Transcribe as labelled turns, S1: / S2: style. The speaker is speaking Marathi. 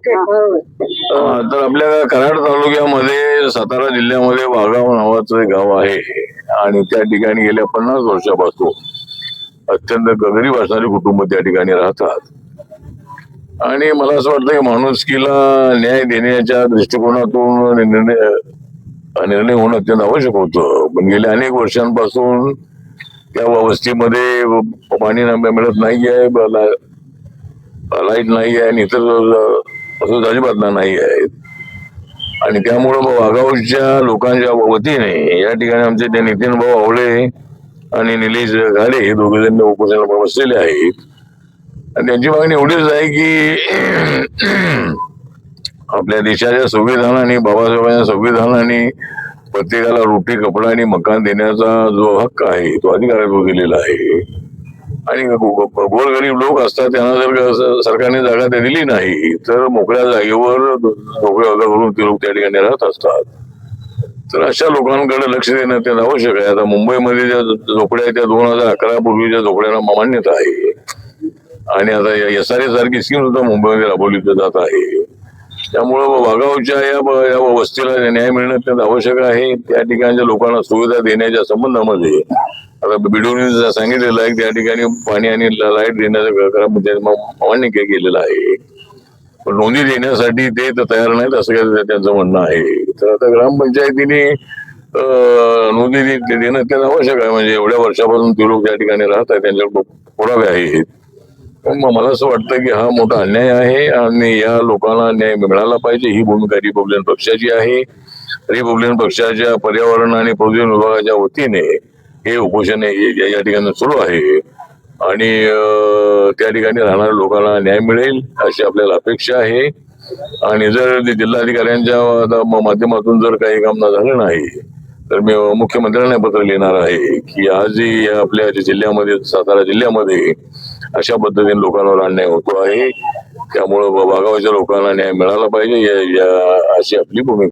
S1: तर आपल्या कराड तालुक्यामध्ये सातारा जिल्ह्यामध्ये वाघाव नावाचं एक गाव आहे आणि त्या ठिकाणी गेल्या 50 वर्षापासून अत्यंत गरीब असणारी कुटुंब त्या ठिकाणी राहतात. आणि मला असं वाटतं की माणुसकीला न्याय देण्याच्या दृष्टिकोनातून निर्णय होणं अत्यंत आवश्यक होतं. पण गेल्या अनेक वर्षांपासून त्या वस्तीमध्ये पाणी मिळत नाहीये, लाईट नाही आहे आणि इतर अजिबात नाही आहेत. आणि त्यामुळं वाघावच्या लोकांच्या वतीने या ठिकाणी आमचे ते नितीन भाऊ आवळे आणि निलेश घाडे हे दोघे जण उपोषणाला बसलेले आहेत. आणि त्यांची मागणी एवढीच आहे की आपल्या देशाच्या संविधानाने, बाबासाहेबांच्या संविधानाने प्रत्येकाला रोटी, कपडा आणि मकान देण्याचा जो हक्क आहे तो अधिकाऱ्याला दिलेला आहे. आणि गोरगरीब लोक असतात त्यांना जर सरकारने जागा दिली नाही तर मोकळ्या जागेवर झोपड्या करून ते लोक त्या ठिकाणी राहत असतात. तर अशा लोकांकडे लक्ष देणं अत्यंत आवश्यक आहे. आता मुंबईमध्ये ज्या झोपड्या आहेत त्या 2011 पूर्वीच्या झोपड्यांना मान्यता आहे आणि आता SRA सारखी स्कीम सुद्धा मुंबईमध्ये राबवली जात आहे. त्यामुळं वाघावच्या या वस्तीला न्याय मिळणं अत्यंत आवश्यक आहे. त्या ठिकाणच्या लोकांना सुविधा देण्याच्या संबंधामध्ये आता बिडूने सांगितलेलं आहे त्या ठिकाणी पाणी आणि लाईट देण्याचं मान्य केलेलं आहे. पण नोंदी देण्यासाठी ते तयार नाहीत असं काही त्यांचं म्हणणं आहे. तर आता ग्रामपंचायतीने नोंदी देणं अत्यंत आवश्यक आहे. म्हणजे एवढ्या वर्षापासून ते लोक त्या ठिकाणी राहत आहेत त्यांच्याकडे पुरावे आहेत. मला असं वाटतं की हा मोठा अन्याय आहे आणि या लोकांना न्याय मिळाला पाहिजे. ही भूमिका रिपब्लिकन पक्षाची आहे. रिपब्लिकन पक्षाच्या पर्यावरण आणि प्रदूषण विभागाच्या वतीने हे उपोषण या ठिकाणी सुरू आहे आणि त्या ठिकाणी राहणाऱ्या लोकांना न्याय मिळेल अशी आपल्याला अपेक्षा आहे. आणि जर जिल्हाधिकाऱ्यांच्या माध्यमातून जर काही काम झालं नाही तर मी मुख्यमंत्र्यांना पत्र लिहिणार आहे की आजही आपल्या जिल्ह्यामध्ये, सातारा जिल्ह्यामध्ये अशा पद्धतीने लोकांवर अन्याय होतो आहे. त्यामुळं वाघावच्या लोकांना न्याय मिळाला पाहिजे अशी आपली भूमिका.